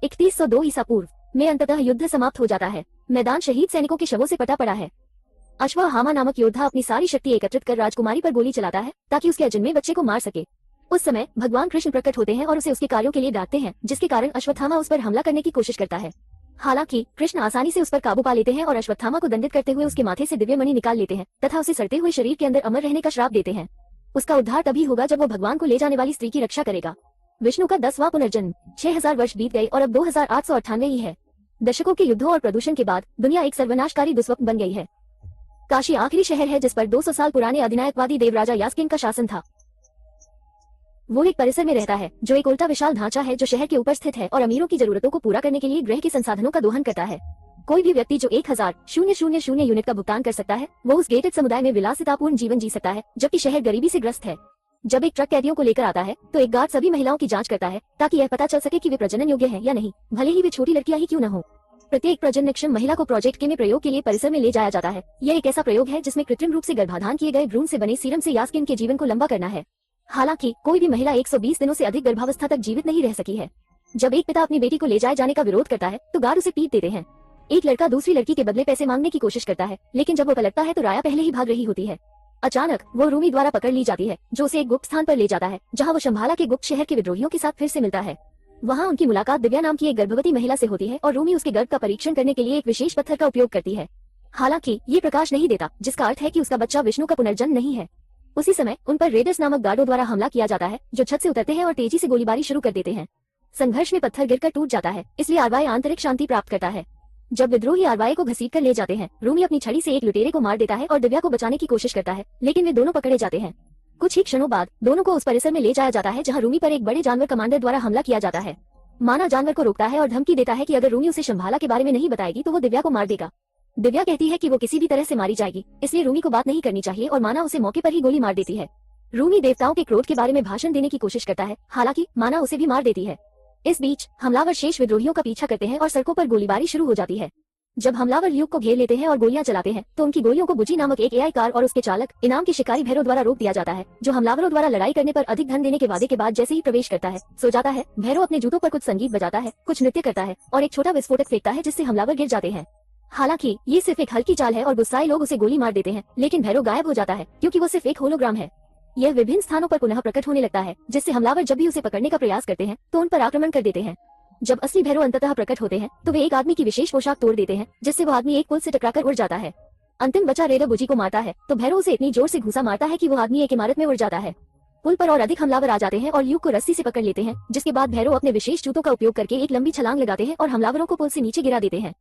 3102 ईसा पूर्व में अंततः युद्ध समाप्त हो जाता है। मैदान शहीद सैनिकों के शवों से पटा पड़ा है। अश्वत्थामा नामक योद्धा अपनी सारी शक्ति एकत्रित कर राजकुमारी पर गोली चलाता है ताकि उसके अजन्मे बच्चे को मार सके। उस समय भगवान कृष्ण प्रकट होते हैं और उसे उसके कार्यों के लिए डांटते हैं, जिसके कारण अश्वत्थामा उस पर हमला करने की कोशिश करता है। हालांकि कृष्ण आसानी से उस पर काबू पा लेते हैं और अश्वत्थामा को दंडित करते हुए उसके माथे से दिव्य मणि निकाल लेते हैं तथा उसे सड़ते हुए शरीर के अंदर अमर रहने का श्राप देते हैं। उसका उद्धार तभी होगा जब वो भगवान को ले जाने वाली स्त्री की रक्षा करेगा। विष्णु का 10वां पुनर्जन्म। 6000 वर्ष बीत गए और अब 2898 ही है। दशकों के युद्धों और प्रदूषण के बाद दुनिया एक सर्वनाशकारी दुस्वप्न बन गई है। काशी आखिरी शहर है जिस पर 200 साल पुराने अधिनायकवादी देवराजा यास्किन का शासन था। वो एक परिसर में रहता है जो एक उल्टा विशाल ढांचा है जो शहर के ऊपर स्थित है और अमीरों की जरूरतों को पूरा करने के लिए ग्रह के संसाधनों का दोहन करता है। कोई भी व्यक्ति जो 1000 यूनिट का भुगतान कर सकता है वो उस गेटेड समुदाय में विलासितापूर्ण जीवन जी सकता है, जबकि शहर गरीबी से ग्रस्त है। जब एक ट्रक कैदियों को लेकर आता है तो एक गार्ड सभी महिलाओं की जांच करता है ताकि यह पता चल सके कि वे प्रजनन योग्य हैं या नहीं, भले ही वे छोटी लड़कियां ही क्यों न हो। प्रत्येक प्रजननक्षम महिला को प्रोजेक्ट के में प्रयोग के लिए परिसर में ले जाया जाता है। यह एक ऐसा प्रयोग है जिसमें कृत्रिम रूप से गर्भाधान किए गए भ्रूण से बने सीरम से यास्किन के जीवन को लंबा करना है। हालांकि कोई भी महिला 120 दिनों से अधिक गर्भावस्था तक जीवित नहीं रह सकी है। जब एक पिता अपनी बेटी को ले जाए जाने का विरोध करता है तो गार्ड उसे पीट देते हैं। एक लड़का दूसरी लड़की के बदले पैसे मांगने की कोशिश करता है, लेकिन जब वो पलटता है तो राया पहले ही भाग रही होती है। अचानक वो रूमी द्वारा पकड़ ली जाती है जो उसे एक गुप्त स्थान पर ले जाता है जहाँ वो शंभाला के गुप्त शहर के विद्रोहियों के साथ फिर से मिलता है। वहाँ उनकी मुलाकात दिव्या नाम की एक गर्भवती महिला से होती है और रूमी उसके गर्भ का परीक्षण करने के लिए एक विशेष पत्थर का उपयोग करती है। हालांकि ये प्रकाश नहीं देता, जिसका अर्थ है कि उसका बच्चा विष्णु का पुनर्जन्म नहीं है। उसी समय उन पर रेडर्स नामक गार्डों द्वारा हमला किया जाता है जो छत से उतरते हैं और तेजी से गोलीबारी शुरू कर देते हैं। संघर्ष में पत्थर गिरकर टूट जाता है, इसलिए आरवाई आंतरिक शांति प्राप्त करता है। जब विद्रोही आरवाई को घसीट कर ले जाते हैं, रूमी अपनी छड़ी से एक लुटेरे को मार देता है और दिव्या को बचाने की कोशिश करता है, लेकिन वे दोनों पकड़े जाते हैं। कुछ ही क्षणों बाद दोनों को उस परिसर में ले जाया जाता है जहाँ रूमी पर एक बड़े जानवर कमांडर द्वारा हमला किया जाता है। माना जानवर को रोकता है और धमकी देता है कि अगर रूमी उसे शंभाला के बारे में नहीं बताएगी तो वो दिव्या को मार देगा। दिव्या कहती है कि वो किसी भी तरह से मारी जाएगी, इसलिए रूमी को बात नहीं करनी चाहिए और माना उसे मौके पर ही गोली मार देती है। रूमी देवताओं के क्रोध के बारे में भाषण देने की कोशिश करता है, हालांकि माना उसे भी मार देती है। इस बीच हमलावर शेष विद्रोहियों का पीछा करते हैं और सड़कों पर गोलीबारी शुरू हो जाती है। जब हमलावर ल्यूक को घेर लेते हैं और गोलियां चलाते हैं तो उनकी गोलियों को बुची नामक एक एआई कार और उसके चालक इनाम के शिकारी भैरव द्वारा रोक दिया जाता है, जो हमलावरों द्वारा लड़ाई करने पर अधिक धन देने के वादे के बाद जैसे ही प्रवेश करता है सो जाता है। भैरव अपने जूतों पर कुछ संगीत बजाता है, कुछ नृत्य करता है और एक छोटा विस्फोटक फेंकता है जिससे हमलावर गिर जाते हैं। हालांकि ये सिर्फ एक हल्की चाल है और गुस्साए लोग उसे गोली मार देते हैं, लेकिन भैरव गायब हो जाता है क्योंकि वो सिर्फ एक होलोग्राम है। यह विभिन्न स्थानों पर पुनः प्रकट होने लगता है, जिससे हमलावर जब भी उसे पकड़ने का प्रयास करते हैं तो उन पर आक्रमण कर देते हैं। जब असली भैरव अंततः प्रकट होते हैं तो वे एक आदमी की विशेष पोशाक तोड़ देते हैं, जिससे वो आदमी एक पुल से टकराकर उड़ जाता है। अंतिम बचा रेडर बुची को मारता है तो भैरव उसे इतनी जोर से घूसा मारता है कि वो आदमी एक इमारत में उड़ जाता है। पुल पर और अधिक हमलावर आ जाते हैं और ल्यूक को रस्सी से पकड़ लेते हैं, जिसके बाद भैरव अपने विशेष जूतों का उपयोग करके एक लंबी छलांग लगाते हैं और हमलावरों को पुल से नीचे गिरा देते हैं।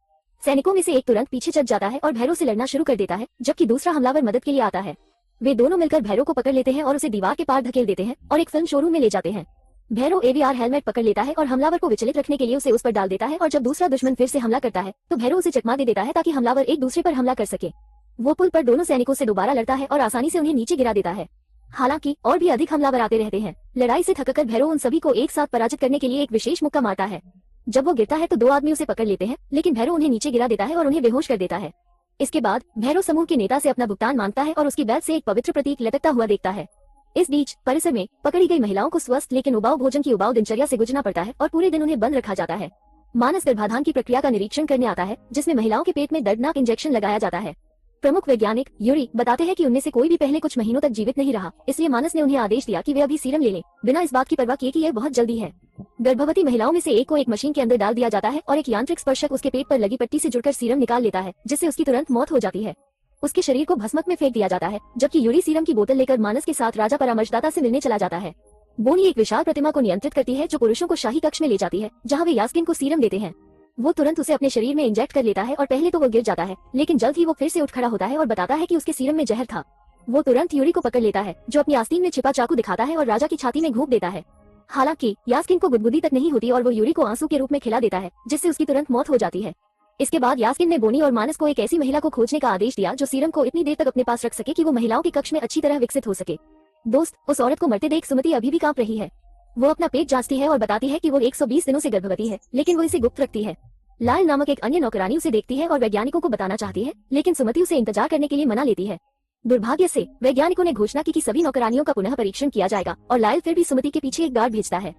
सैनिकों में से एक तुरंत पीछे चढ़ जाता है और भैरव से लड़ना शुरू कर देता है, जबकि दूसरा हमलावर मदद के लिए आता है। वे दोनों मिलकर भैरव को पकड़ लेते हैं और उसे दीवार के पार धकेल देते हैं और एक फिल्म शोरूम में ले जाते हैं। भैरव एवीआर हेलमेट पकड़ लेता है और हमलावर को विचलित रखने के लिए उसे उस पर डाल देता है और जब दूसरा दुश्मन फिर से हमला करता है तो भैरव उसे चकमा दे देता है ताकि हमलावर एक दूसरे पर हमला कर सके। वो पुल पर दोनों सैनिकों से दोबारा लड़ता है और आसानी से उन्हें नीचे गिरा देता है। हालांकि और भी अधिक हमलावर आते रहते हैं। लड़ाई से थककर भैरव उन सभी को एक साथ पराजित करने के लिए एक विशेष मुक्का मारता है। जब वो गिरता है तो दो आदमी उसे पकड़ लेते हैं, लेकिन भैरव उन्हें नीचे गिरा देता है और उन्हें बेहोश कर देता है। इसके बाद भैरव समूह के नेता से अपना भुगतान मांगता है और उसकी बेल्ट से एक पवित्र प्रतीक लटकता हुआ देखता है। इस बीच परिसर में पकड़ी गई महिलाओं को स्वस्थ लेकिन उबाऊ भोजन की उबाऊ दिनचर्या से गुजरना पड़ता है और पूरे दिन उन्हें बंद रखा जाता है। मानस गर्भाधान की प्रक्रिया का निरीक्षण करने आता है, जिसमें महिलाओं के पेट में दर्दनाक इंजेक्शन लगाया जाता है। प्रमुख वैज्ञानिक यूरी बताते हैं कि उनमें से कोई भी पहले कुछ महीनों तक जीवित नहीं रहा, इसलिए मानस ने उन्हें आदेश दिया कि वे अभी सीरम ले लें, बिना इस बात की परवाह किए कि यह बहुत जल्दी है। गर्भवती महिलाओं में से एक को एक मशीन के अंदर डाल दिया जाता है और एक यांत्रिक स्पर्शक उसके पेट पर लगी पट्टी से जुड़कर सीरम निकाल लेता है, जिससे उसकी तुरंत मौत हो जाती है। उसके शरीर को भस्मक में फेंक दिया जाता है, जबकि यूरी सीरम की बोतल लेकर मानस के साथ राजा परामर्शदाता से मिलने चला जाता है। बोनी एक विशाल प्रतिमा को नियंत्रित करती है जो पुरुषों को शाही कक्ष में ले जाती है, जहाँ वे यास्किन को सीरम देते हैं। वो तुरंत उसे अपने शरीर में इंजेक्ट कर लेता है और पहले तो वो गिर जाता है, लेकिन जल्द ही वो फिर से उठ खड़ा होता है और बताता है कि उसके सीरम में जहर था। वो तुरंत यूरी को पकड़ लेता है, जो अपनी आस्तीन में छिपा चाकू दिखाता है और राजा की छाती में घूंप देता है। हालांकि यास्किन को गुदगुदी तक नहीं होती और वो यूरी को आंसू के रूप में खिला देता है, जिससे उसकी तुरंत मौत हो जाती है। इसके बाद यास्किन ने बोनी और मानस को एक ऐसी महिला को खोजने का आदेश दिया जो सीरम को इतनी देर तक अपने पास रख सके कि वो महिलाओं के कक्ष में अच्छी तरह विकसित हो सके। दोस्त, उस औरत को मरते देख सुमति अभी भी कांप रही है। वो अपना पेट जांचती है और बताती है कि वो 120 दिनों से गर्भवती है, लेकिन वो इसे गुप्त रखती है। लाल नामक एक अन्य नौकरानी उसे देखती है और वैज्ञानिकों को बताना चाहती है, लेकिन सुमति उसे इंतजार करने के लिए मना लेती है। दुर्भाग्य से वैज्ञानिकों ने घोषणा की कि सभी नौकरानियों का पुनः परीक्षण किया जाएगा और लायल फिर भी सुमति के पीछे एक गार्ड भेजता है।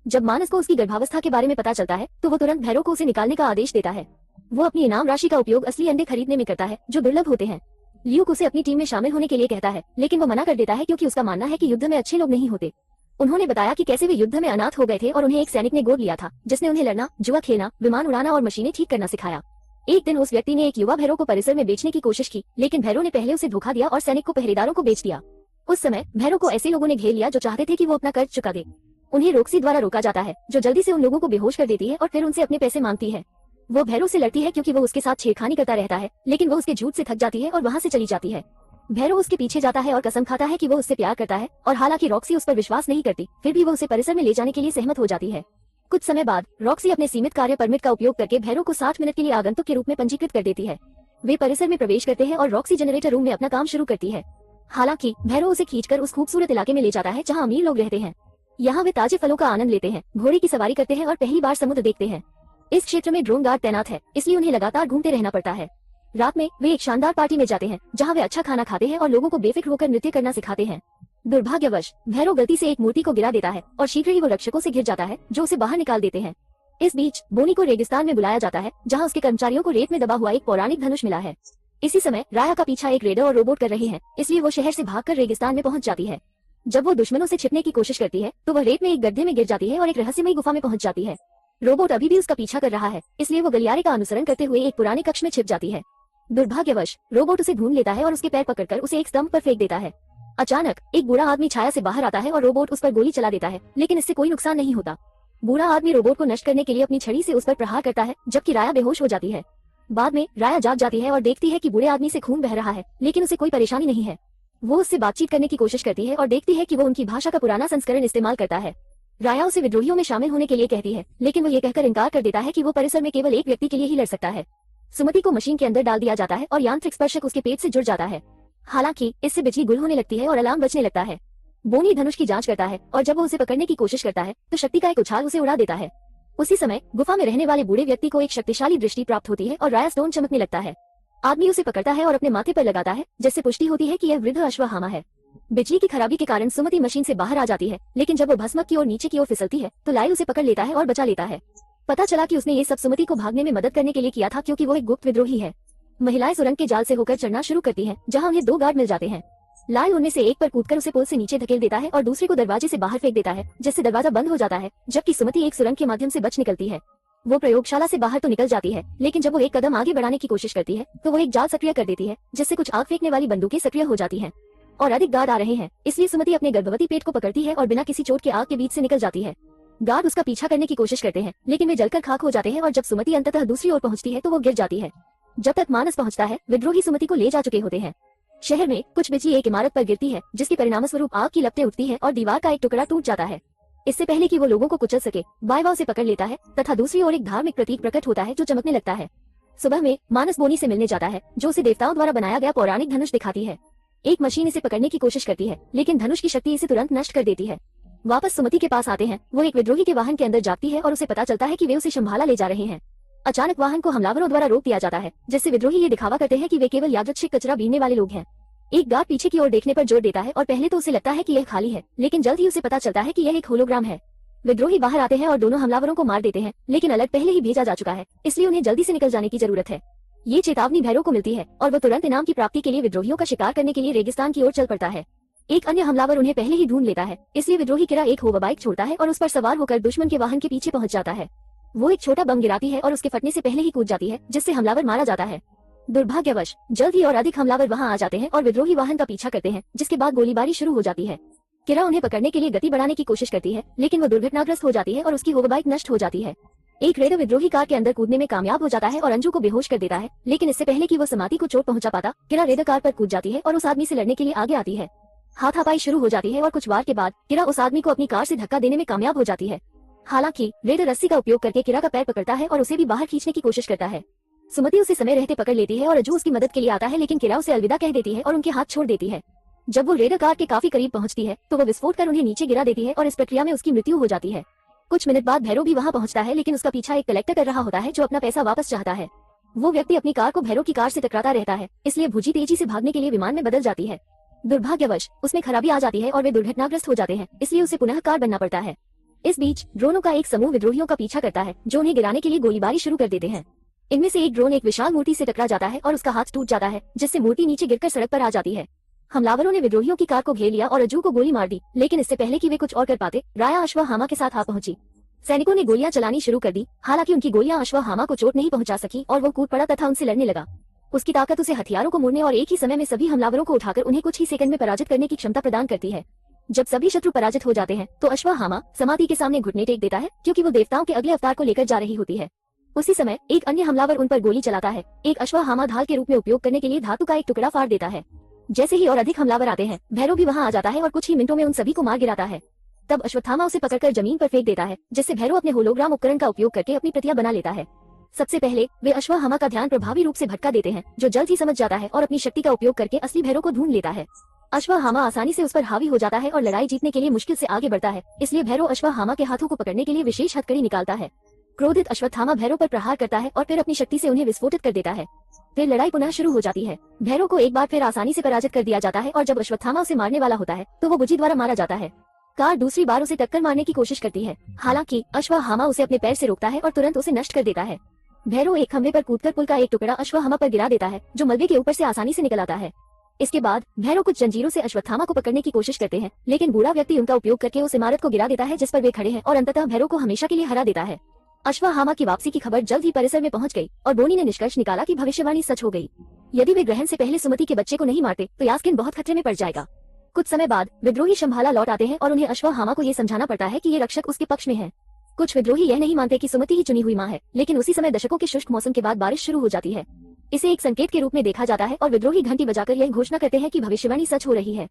जब मानस को उसकी गर्भावस्था के बारे में पता चलता है तो वो तुरंत भैरव को उसे निकालने का आदेश देता है। वो अपनी इनाम राशि का उपयोग असली अंडे खरीदने में करता है जो दुर्लभ होते हैं। ल्यूक उसे अपनी टीम में शामिल होने के लिए कहता है, लेकिन वो मना कर देता है क्योंकि उसका मानना है कि युद्ध में अच्छे लोग नहीं होते। उन्होंने बताया कि कैसे वे युद्ध में अनाथ हो गए थे और उन्हें एक सैनिक ने गोद लिया था जिसने उन्हें लड़ना, जुआ खेलना, विमान उड़ाना और मशीनें ठीक करना सिखाया। एक दिन उस व्यक्ति ने एक युवा भैरव को परिसर में बेचने की कोशिश की, लेकिन भैरव ने पहले उसे धोखा दिया और सैनिक को पहरेदारों को बेच दिया। उस समय भैरव को ऐसे लोगों ने घेर लिया जो चाहते थे कि वो अपना कर्ज चुका दे। उन्हें रॉक्सी द्वारा रोका जाता है जो जल्दी से उन लोगों को बेहोश कर देती है और फिर उनसे अपने पैसे मांगती है। वो भैरव से लड़ती है क्योंकि वो उसके साथ छेड़खानी करता रहता है, लेकिन वो उसके झूठ से थक जाती है और वहाँ से चली जाती है। भैरव उसके पीछे जाता है और कसम खाता है कि वो उससे प्यार करता है, और हालांकि रॉक्सी उस पर विश्वास नहीं करती, फिर भी वो उसे परिसर में ले जाने के लिए सहमत हो जाती है। कुछ समय बाद रॉक्सी अपने सीमित कार्य परमिट का उपयोग करके भैरव को 60 मिनट के लिए आगंतुक के रूप में पंजीकृत कर देती है। वे परिसर में प्रवेश करते हैं और रॉक्सी जनरेटर रूम में अपना काम शुरू करती है। हालांकि भैरव उसे खींचकर उस खूबसूरत इलाके में ले जाता है जहाँ अमीर लोग रहते हैं। यहाँ वे ताजे फलों का आनंद लेते हैं, घोड़े की सवारी करते हैं और पहली बार समुद्र देखते हैं। इस क्षेत्र में ड्रोन गार्ड तैनात है, इसलिए उन्हें लगातार घूमते रहना पड़ता है। रात में वे एक शानदार पार्टी में जाते हैं जहाँ वे अच्छा खाना खाते हैं और लोगों को बेफिक्र होकर नृत्य करना सिखाते हैं। दुर्भाग्यवश भैरव गलती से एक मूर्ति को गिरा देता है और शीघ्र ही वो रक्षकों से घिर जाता है जो उसे बाहर निकाल देते हैं। इस बीच बोनी को रेगिस्तान में बुलाया जाता है जहाँ उसके कर्मचारियों को रेत में दबा हुआ एक पौराणिक धनुष मिला है। इसी समय राया का पीछा एक रेडर और रोबोट कर रहे हैं, इसलिए वो शहर से भागकर रेगिस्तान में पहुंच जाती है। जब वो दुश्मनों से छिपने की कोशिश करती है तो वह रेत में एक गड्ढे में गिर जाती है और एक रहस्यमयी गुफा में पहुंच जाती है। रोबोट अभी भी उसका पीछा कर रहा है, इसलिए वो गलियारे का अनुसरण करते हुए एक पुराने कक्ष में छिप जाती है। दुर्भाग्यवश रोबोट उसे ढूंढ लेता है और उसके पैर पकड़कर उसे एक स्तंभ पर फेंक देता है। अचानक एक बूढ़ा आदमी छाया से बाहर आता है और रोबोट उस पर गोली चला देता है, लेकिन इससे कोई नुकसान नहीं होता। बूढ़ा आदमी रोबोट को नष्ट करने के लिए अपनी छड़ी से उस पर प्रहार करता है, जबकि राया बेहोश हो जाती है। बाद में राया जाग जाती है और देखती है कि बूढ़े आदमी से खून बह रहा है, लेकिन उसे कोई परेशानी नहीं है। वो उससे बातचीत करने की कोशिश करती है और देखती है कि वो उनकी भाषा का पुराना संस्करण इस्तेमाल करता है। राया उसे विद्रोहियों में शामिल होने के लिए कहती है, लेकिन वो ये कहकर इनकार कर देता है कि वो परिसर में केवल एक व्यक्ति के लिए ही लड़ सकता है। सुमति को मशीन के अंदर डाल दिया जाता है और यांत्रिक स्पर्शक उसके पेट से जुड़ जाता है। हालांकि इससे बिजली गुल होने लगती है और अलार्म बजने लगता है। बोनी धनुष की जांच करता है और जब वो उसे पकड़ने की कोशिश करता है तो शक्ति का एक उछाल उसे उड़ा देता है। उसी समय गुफा में रहने वाले बूढ़े व्यक्ति को एक शक्तिशाली दृष्टि प्राप्त होती है और राया स्टोन चमकने लगता है। आदमी उसे पकड़ता है और अपने माथे पर लगाता है, जिससे पुष्टि होती है कि यह वृद्ध अश्वत्थामा है। बिजली की खराबी के कारण सुमति मशीन से बाहर आ जाती है, लेकिन जब वो भस्मक की ओर नीचे की ओर फिसलती है तो लाई उसे पकड़ लेता है और बचा लेता है। पता चला कि उसने ये सब सुमति को भागने में मदद करने के लिए किया था क्योंकि वो एक गुप्त विद्रोही है। महिलाएं सुरंग के जाल से होकर चढ़ना शुरू करती हैं, जहां उन्हें 2 गार्ड मिल जाते हैं। लाई उनमें से एक पर कूदकर उसे पुल से नीचे धकेल देता है और दूसरे को दरवाजे से बाहर फेंक देता है, जिससे दरवाजा बंद हो जाता है, जबकि सुमति एक सुरंग के माध्यम से बच निकलती है। वो प्रयोगशाला से बाहर तो निकल जाती है, लेकिन जब वो एक कदम आगे बढ़ाने की कोशिश करती है तो वो एक जाल सक्रिय कर देती है, जिससे कुछ आग फेंकने वाली बंदूकें सक्रिय हो जाती हैं और अधिक गार्ड आ रहे हैं। इसलिए सुमति अपने गर्भवती पेट को पकड़ती है और बिना किसी चोट के आग के बीच से निकल जाती है। गार्ड उसका पीछा करने की कोशिश करते हैं, लेकिन वे जलकर खाक हो जाते हैं और जब सुमति अंततः दूसरी ओर पहुंचती है तो वो गिर जाती है। जब तक मानस पहुंचता है विद्रोही सुमति को ले जा चुके होते हैं। शहर में कुछ बिजली एक इमारत पर गिरती है, जिसके परिणामस्वरूप आग की लपटें उठती है और दीवार का एक टुकड़ा टूट जाता है। इससे पहले कि वो लोगों को कुचल सके, बायवा उसे पकड़ लेता है तथा दूसरी ओर एक धार्मिक प्रतीक प्रकट होता है जो चमकने लगता है। सुबह में मानस बोनी से मिलने जाता है, जो उसे देवताओं द्वारा बनाया गया पौराणिक धनुष दिखाती है। एक मशीन इसे पकड़ने की कोशिश करती है, लेकिन धनुष की शक्ति इसे तुरंत नष्ट कर देती है। वापस सुमति के पास आते हैं। वो एक विद्रोही के वाहन के अंदर जाती है और उसे पता चलता है कि वे उसे शंभाला ले जा रहे हैं। अचानक वाहन को हमलावरों द्वारा रोक दिया जाता है, जिससे विद्रोही ये दिखावा करते हैं कि वे केवल यादृच्छिक कचरा बीनने वाले लोग हैं। एक गार्ड पीछे की ओर देखने पर जोर देता है और पहले तो उसे लगता है कि यह खाली है, लेकिन जल्द ही उसे पता चलता है कि यह एक होलोग्राम है। विद्रोही बाहर आते हैं और दोनों हमलावरों को मार देते हैं, लेकिन अलर्ट पहले ही भेजा जा चुका है, इसलिए उन्हें जल्दी से निकल जाने की जरूरत है। ये चेतावनी भैरव को मिलती है और वो तुरंत इनाम की प्राप्ति के लिए विद्रोहियों का शिकार करने के लिए रेगिस्तान की ओर चल पड़ता है। एक अन्य हमलावर उन्हें पहले ही ढूंढ लेता है, इसलिए विद्रोही किरा एक होवर्बाइक छोड़ता है और उस पर सवार होकर दुश्मन के वाहन के पीछे पहुंच जाता है। वो एक छोटा बम गिराती है और उसके फटने से पहले ही कूद जाती है, जिससे हमलावर मारा जाता है। दुर्भाग्यवश जल्द ही और अधिक हमलावर वहां आ जाते हैं और विद्रोही वाहन का पीछा करते हैं, जिसके बाद गोलीबारी शुरू हो जाती है। किरा उन्हें पकड़ने के लिए गति बढ़ाने की कोशिश करती है, लेकिन वो दुर्घटनाग्रस्त हो जाती है और उसकी होवर्बाइक नष्ट हो जाती है। एक रेडर विद्रोही कार के अंदर कूदने में कामयाब हो जाता है और अंजू को बेहोश कर देता है, लेकिन इससे पहले कि वो समाधि को चोट पहुंचा पाता, किरा रेडर कार पर कूद जाती है और उस आदमी से लड़ने के लिए आगे आती है। हाथापाई शुरू हो जाती है और कुछ वार के बाद किरा उस आदमी को अपनी कार से धक्का देने में कामयाब हो जाती है। हालांकि रेडर रस्सी का उपयोग करके किरा का पैर पकड़ता है और उसे भी बाहर खींचने की कोशिश करता है। सुमति उसे समय रहते पकड़ लेती है और अजू उसकी मदद के लिए आता है, लेकिन किरा उसे अलविदा कह देती है और उनके हाथ छोड़ देती है। जब वो रेडर कार के काफी करीब पहुंचती है तो वो विस्फोट कर उन्हें नीचे गिरा देती है और इस प्रक्रिया में उसकी मृत्यु हो जाती है। कुछ मिनट बाद भैरव भी वहां पहुंचता है, लेकिन उसका पीछा एक कलेक्टर कर रहा होता है जो अपना पैसा वापस चाहता है। वो व्यक्ति अपनी कार को भैरव की कार से टकराता रहता है, इसलिए भुजी तेजी से भागने के लिए विमान में बदल जाती है। दुर्भाग्यवश उसमें खराबी आ जाती है और वे दुर्घटनाग्रस्त हो जाते हैं, इसलिए उसे पुनः कार बनना पड़ता है। इस बीच ड्रोनों का एक समूह विद्रोहियों का पीछा करता है जो उन्हें गिराने के लिए गोलीबारी शुरू कर देते हैं। इनमें से एक ड्रोन एक विशाल मूर्ति से टकरा जाता है और उसका हाथ टूट जाता है, जिससे मूर्ति नीचे गिरकर सड़क पर आ जाती है। हमलावरों ने विद्रोहियों की कार को घेर लिया और अजू को गोली मार दी, लेकिन इससे पहले कि वे कुछ और कर पाते, राया अश्वत्थामा के साथ आ पहुंची। सैनिकों ने गोलियां चलानी शुरू कर दी, हालांकि उनकी गोलियां अश्वत्थामा को चोट नहीं पहुंचा सकी और वो कूद पड़ा तथा उनसे लड़ने लगा। उसकी ताकत उसे हथियारों को मोड़ने और एक ही समय में सभी हमलावरों को उठाकर उन्हें कुछ ही सेकंड में पराजित करने की क्षमता प्रदान करती है। जब सभी शत्रु पराजित हो जाते हैं तो अश्वत्थामा समाधि के सामने घुटने टेक देता है, क्योंकि वो देवताओं के अगले अवतार को लेकर जा रही होती है। उसी समय एक अन्य हमलावर उन पर गोली चलाता है। एक अश्वत्थामा ढाल के रूप में उपयोग करने के लिए धातु का एक टुकड़ा फाड़ देता है। जैसे ही और अधिक हमलावर आते हैं, भैरव भी वहां आ जाता है और कुछ ही मिनटों में उन सभी को मार गिराता है। तब अश्वत्थामा उसे पकड़कर जमीन पर फेंक देता है, जिससे भैरव अपने होलोग्राम उपकरण का उपयोग करके अपनी प्रतियां बना लेता है। सबसे पहले वे अश्वत्थामा का ध्यान प्रभावी रूप से भटका देते हैं, जो जल्द ही समझ जाता है और अपनी शक्ति का उपयोग करके असली भैरव को ढूंढ लेता है। अश्वत्थामा आसानी से उस पर हावी हो जाता है और लड़ाई जीतने के लिए मुश्किल से आगे बढ़ता है, इसलिए भैरव अश्वत्थामा के हाथों को पकड़ने के लिए विशेष हथकड़ी निकालता है। क्रोधित अश्वत्थामा भैरव पर प्रहार करता है और फिर अपनी शक्ति से उन्हें विस्फोटित कर देता है। फिर लड़ाई पुनः शुरू हो जाती है। भैरव को एक बार फिर आसानी से पराजित कर दिया जाता है और जब अश्वत्थामा उसे मारने वाला होता है तो वो बुजी द्वारा मारा जाता है। कार दूसरी बार उसे टक्कर मारने की कोशिश करती है, हालांकि अश्वत्थामा उसे अपने पैर से रोकता है और तुरंत उसे नष्ट कर देता है। भैरव एक खंभे पर कूदकर पुल का एक टुकड़ा अश्वत्थामा पर गिरा देता है, जो मलबे के ऊपर से आसानी से निकल आता है। इसके बाद भैरव कुछ जंजीरों से अश्वत्थामा को पकड़ने की कोशिश करते हैं, लेकिन बूढ़ा व्यक्ति उनका उपयोग करके उस इमारत को गिरा देता है जिस पर वे खड़े हैं और अंततः भैरव को हमेशा के लिए हरा देता है। अश्वत्थामा की वापसी की खबर जल्द ही परिसर में पहुंच गई और बोनी ने निष्कर्ष निकाला कि भविष्यवाणी सच हो गई। यदि वे ग्रहण से पहले सुमति के बच्चे को नहीं मारते तो यास्किन बहुत खतरे में पड़ जाएगा। कुछ समय बाद विद्रोही शंभाला लौट आते हैं और उन्हें अश्वत्थामा को ये समझाना पड़ता है कि ये रक्षक उसके पक्ष में है। कुछ विद्रोही यह नहीं मानते कि सुमति ही चुनी हुई मां है, लेकिन उसी समय दशकों के शुष्क मौसम के बाद बारिश शुरू हो जाती है। इसे एक संकेत के रूप में देखा जाता है और विद्रोही घंटी बजाकर यह घोषणा करते हैं कि भविष्यवाणी सच हो रही है।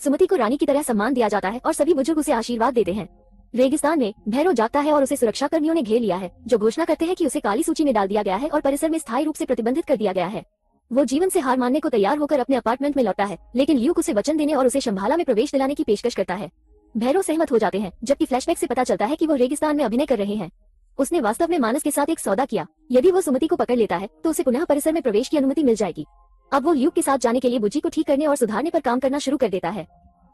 सुमति को रानी की तरह सम्मान दिया जाता है और सभी बुजुर्ग उसे आशीर्वाद देते हैं। रेगिस्तान में भैरव जागता है और उसे सुरक्षा कर्मियों ने घेर लिया है, जो घोषणा करते हैं कि उसे काली सूची में डाल दिया गया है और परिसर में स्थायी रूप से प्रतिबंधित कर दिया गया है। वो जीवन से हार मानने को तैयार होकर अपने अपार्टमेंट में लौटता है, लेकिन ल्यूक उसे वचन देने और उसे शंभाला में प्रवेश दिलाने की पेशकश करता है। भैरव सहमत हो जाते हैं, जबकि फ्लैशबैक से पता चलता है कि वो रेगिस्तान में अभिनय कर रहे हैं। उसने वास्तव में मानस के साथ एक सौदा किया। यदि वो सुमति को पकड़ लेता है तो उसे पुनः परिसर में प्रवेश की अनुमति मिल जाएगी। अब वो ल्यूक के साथ जाने के लिए बुजी को ठीक करने और सुधारने पर काम करना शुरू कर देता है।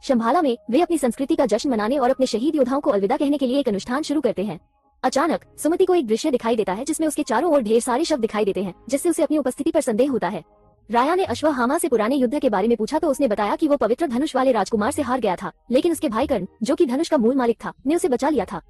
शंभाला में वे अपनी संस्कृति का जश्न मनाने और अपने शहीद योद्धाओं को अलविदा कहने के लिए एक अनुष्ठान शुरू करते हैं। अचानक सुमति को एक दृश्य दिखाई देता है जिसमें उसके चारों ओर ढेर सारे शब्द दिखाई देते हैं, जिससे उसे अपनी उपस्थिति पर संदेह होता है। राया ने अश्वत्थामा से पुराने युद्ध के बारे में पूछा तो उसने बताया कि वो पवित्र धनुष वाले राजकुमार से हार गया था, लेकिन उसके भाई कर्ण, जो कि धनुष का मूल मालिक था, ने उसे बचा लिया था।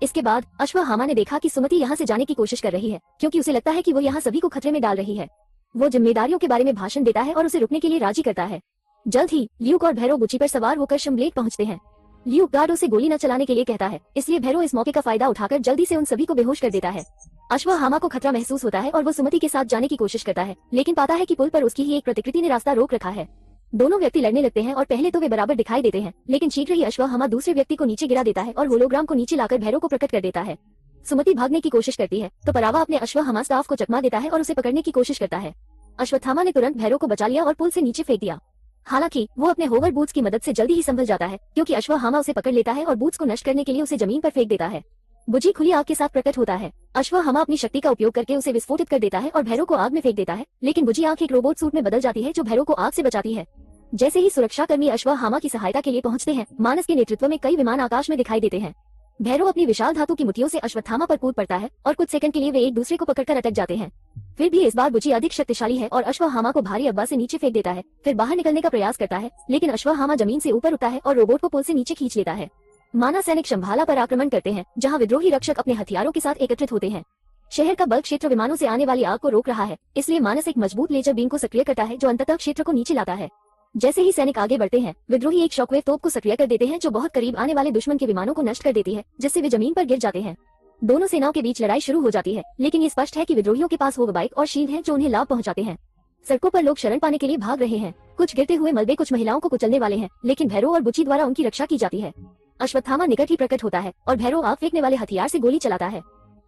इसके बाद अश्वत्थामा ने देखा कि सुमति यहाँ से जाने की कोशिश कर रही है, क्योंकि उसे लगता है कि वो यहाँ सभी को खतरे में डाल रही है। वो जिम्मेदारियों के बारे में भाषण देता है और उसे रुकने के लिए राजी करता है। जल्द ही ल्यूक और भैरव बुची पर सवार होकर शम्बलेट पहुंचते हैं। ल्यूक गार्डों से गोली न चलाने के लिए कहता है, इसलिए भैरव इस मौके का फायदा उठाकर जल्दी से उन सभी को बेहोश कर देता है। अश्वत्थामा को खतरा महसूस होता है और वो सुमति के साथ जाने की कोशिश करता है, लेकिन पाता है कि पुल पर उसकी ही एक प्रतिकृति ने रास्ता रोक रखा है। दोनों व्यक्ति लड़ने लगते हैं और पहले तो वे बराबर दिखाई देते हैं, लेकिन शीघ्र ही अश्वत्थामा दूसरे व्यक्ति को नीचे गिरा देता है और होलोग्राम को नीचे लाकर भैरव को प्रकट कर देता है। सुमति भागने की कोशिश करती है तो परावा अपने अश्वत्थामा स्टाफ को चकमा देता है और उसे पकड़ने की कोशिश करता है। अश्वत्थामा ने तुरंत भैरव को बचा लिया और पुल से नीचे फेंक दिया। हालांकि वो अपने होवर बूट्स की मदद से जल्दी ही संभल जाता है, क्योंकि अश्वत्थामा उसे पकड़ लेता है और बूट्स को नष्ट करने के लिए उसे जमीन पर फेंक देता है। बुजी खुली आग के साथ प्रकट होता है। अश्वत्थामा अपनी शक्ति का उपयोग करके उसे विस्फोटित कर देता है और भैरव को आग में फेंक देता है, लेकिन बुजी आंख एक रोबोट सूट में बदल जाती है जो भैरव को आग से बचाती है। जैसे ही सुरक्षाकर्मी अश्वत्थामा की सहायता के लिए पहुंचते हैं, मानस के नेतृत्व में कई विमान आकाश में दिखाई देते हैं। भैरव अपनी विशाल धातु की मुठ्ठियों से अश्वत्थामा पर कूद पड़ता है और कुछ सेकंड के लिए वे एक दूसरे को पकड़कर अटक जाते हैं। फिर भी इस बार बुची अधिक शक्तिशाली है और अश्वत्थामा को भारी अब्बा से नीचे फेंक देता है। फिर बाहर निकलने का प्रयास करता है, लेकिन अश्वत्थामा जमीन से ऊपर उठता है और रोबोट को पुल से नीचे खींच लेता है। माना सैनिक शंभाला पर आक्रमण करते हैं, जहाँ विद्रोही रक्षक अपने हथियारों के साथ एकत्रित होते हैं। शहर का बल्क क्षेत्र विमानों से आने वाली आग को रोक रहा है, इसलिए मानस एक मजबूत लेजर बीम को सक्रिय करता है जो अंततः क्षेत्र को नीचे लाता है। जैसे ही सैनिक आगे बढ़ते हैं, विद्रोही एक शॉकवेव तोप को सक्रिय कर देते हैं जो बहुत करीब आने वाले दुश्मन के विमानों को नष्ट कर देती है, जिससे वे जमीन पर गिर जाते हैं। दोनों सेनाओं के बीच लड़ाई शुरू हो जाती है, लेकिन ये स्पष्ट है कि विद्रोहियों के पास होवर बाइक और शील्ड हैं जो उन्हें लाभ पहुंचाते हैं। सड़कों पर लोग शरण पाने के लिए भाग रहे हैं। कुछ गिरते हुए मलबे कुछ महिलाओं को कुचलने वाले हैं, लेकिन भैरव और बुची द्वारा उनकी रक्षा की जाती है। अश्वत्थामा निकट ही प्रकट होता है और भैरव आग फेंकने वाले हथियार से गोली चलाता है।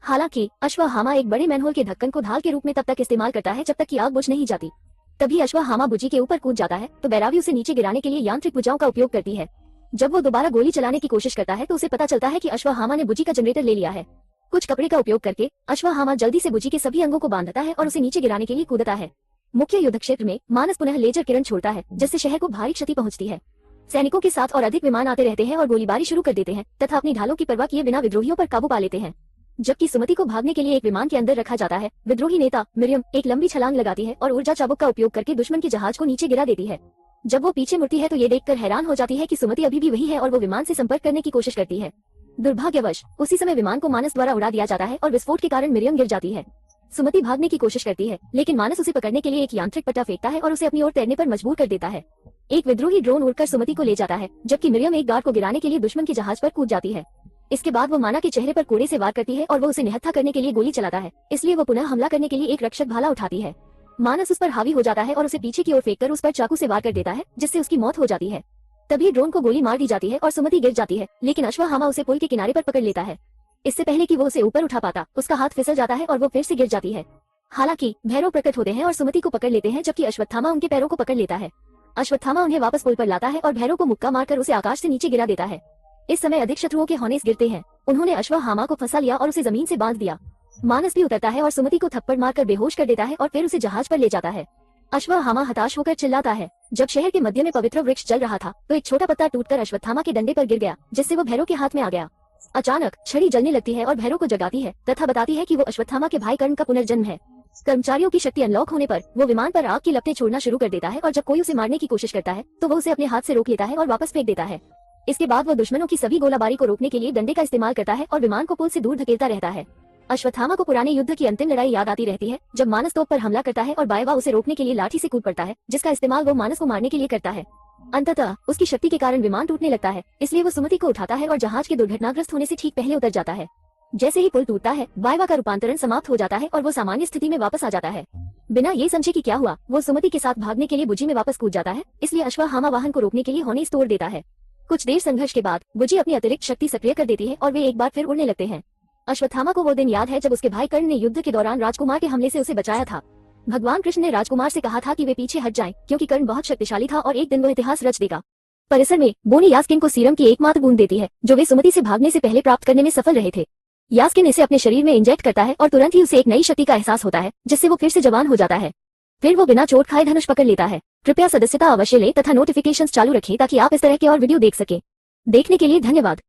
हालांकि अश्वत्थामा एक बड़े मैनहोल के ढक्कन को ढाल के रूप में तब तक इस्तेमाल करता है जब तक कि आग बुझ नहीं जाती। तभी अश्वत्थामा बुजी के ऊपर कूद जाता है तो बैरावी उसे नीचे गिराने के लिए यांत्रिक भुजाओं का उपयोग करती है। जब वो दोबारा गोली चलाने की कोशिश करता है तो उसे पता चलता है कि अश्वत्थामा ने बुजी का जनरेटर ले लिया है। कुछ कपड़े का उपयोग करके अश्वत्थामा जल्दी से बुजी के सभी अंगों को बांधता है और उसे नीचे गिराने के लिए कूदता है। मुख्य युद्ध क्षेत्र में मानस पुनः लेजर किरण छोड़ता है, जिससे शहर को भारी क्षति पहुंचती है। सैनिकों के साथ और अधिक विमान आते रहते हैं और गोलीबारी शुरू कर देते हैं तथा अपनी ढालों की परवाह किए बिना विद्रोहियों पर काबू पा लेते हैं। जबकि सुमति को भागने के लिए एक विमान के अंदर रखा जाता है। विद्रोही नेता मिरियम एक लंबी छलांग लगाती है और ऊर्जा चाबुक का उपयोग करके दुश्मन के जहाज को नीचे गिरा देती है। जब वो पीछे मुड़ती है तो ये देखकर हैरान हो जाती है कि सुमति अभी भी वही है और वो विमान से संपर्क करने की कोशिश करती है। दुर्भाग्यवश उसी समय विमान को मानस द्वारा उड़ा दिया जाता है और विस्फोट के कारण मिरियम गिर जाती है। सुमति भागने की कोशिश करती है लेकिन मानस उसे पकड़ने के लिए एक यांत्रिक पट्टा फेंकता है और उसे अपनी ओर तैरने पर मजबूर कर देता है। एक विद्रोही ड्रोन उड़कर सुमति को ले जाता है जबकि मिरियम एक गार्ड को गिराने के लिए दुश्मन के जहाज पर कूद जाती है। इसके बाद वो माना के चेहरे पर कोड़े से वार करती है और वो उसे निहत्था करने के लिए गोली चलाता है, इसलिए वो पुनः हमला करने के लिए एक रक्षक भाला उठाती है। मानस उस पर हावी हो जाता है और उसे पीछे की ओर फेंककर उस पर चाकू से वार कर देता है जिससे उसकी मौत हो जाती है। तभी ड्रोन को गोली मार दी जाती है और सुमति गिर जाती है, लेकिन अश्वत्थामा उसे पुल के किनारे पर पकड़ लेता है। इससे पहले कि वो उसे ऊपर उठा पाता उसका हाथ फिसल जाता है और वो फिर से गिर जाती है। हालांकि भैरव प्रकट होते हैं और सुमति को पकड़ लेते हैं जबकि अश्वत्थामा उनके पैरों को पकड़ लेता है। अश्वत्थामा उन्हें वापस पुल पर लाता है और भैरव को मुक्का मारकर उसे आकाश से नीचे गिरा देता है। इस समय अधिक शत्रुओं के हौनेस गिरते हैं। उन्होंने अश्वत्थामा को फंसा लिया और उसे जमीन से बांध दिया। मानस भी उतरता है और सुमति को थप्पड़ मारकर बेहोश कर देता है और फिर उसे जहाज पर ले जाता है। अश्वत्थामा हताश होकर चिल्लाता है। जब शहर के मध्य में पवित्र वृक्ष चल रहा था तो एक छोटा पत्ता टूटकर अश्वत्थामा के डंडे पर गिर गया जिससे वो भैरव के हाथ में आ गया। अचानक छड़ी जलने लगती है और भैरव को जगाती है तथा बताती है कि वो अश्वत्थामा के भाई कर्ण का पुनर्जन्म है। कर्मचारियों की शक्ति अनलॉक होने पर वो विमान पर आग की लपटें छोड़ना शुरू कर देता है और जब कोई उसे मारने की कोशिश करता है तो वो उसे अपने हाथ से रोक लेता है और वापस फेंक देता है। इसके बाद वो दुश्मनों की सभी गोलाबारी को रोकने के लिए डंडे का इस्तेमाल करता है और विमान को पुल से दूर धकेलता रहता है। अश्वत्थामा को पुराने युद्ध की अंतिम लड़ाई याद आती रहती है जब मानस तोप पर हमला करता है और बायवा उसे रोकने के लिए लाठी से कूद पड़ता है जिसका इस्तेमाल वो मानस को मारने के लिए करता है। अंततः उसकी शक्ति के कारण विमान टूटने लगता है, इसलिए वो सुमति को उठाता है और जहाज के दुर्घटनाग्रस्त होने से ठीक पहले उतर जाता है। जैसे ही पुल टूटता है बायवा का रूपांतरण समाप्त हो जाता है और वो सामान्य स्थिति में वापस आ जाता है। बिना ये समझे कि क्या हुआ वो सुमति के साथ भागने के लिए बुझी में वापस कूद जाता है, इसलिए अश्वत्थामा वाहन को रोकने के लिए हौनेस तोड़ देता है। कुछ देर संघर्ष के बाद बुझी अपनी अतिरिक्त शक्ति सक्रिय कर देती है और वे एक बार फिर उड़ने लगते हैं। अश्वत्थामा को वो दिन याद है जब उसके भाई कर्ण ने युद्ध के दौरान राजकुमार के हमले से उसे बचाया था। भगवान कृष्ण ने राजकुमार से कहा था कि वे पीछे हट जाएं क्योंकि कर्ण बहुत शक्तिशाली था और एक दिन वो इतिहास रच देगा। परिसर में बोनी यास्किन को सीरम की एकमात्र बूंद देती है जो वे सुमति से भागने से पहले प्राप्त करने में सफल रहे थे। यास्किन इसे अपने शरीर में इंजेक्ट करता है और तुरंत ही उसे एक नई शक्ति का एहसास होता है जिससे वो फिर से जवान हो जाता है। फिर वो बिना चोट खाए धनुष पकड़ लेता है। कृपया सदस्यता अवश्य लें तथा नोटिफिकेशंस चालू रखें ताकि आप इस तरह के और वीडियो देख सकें। देखने के लिए धन्यवाद।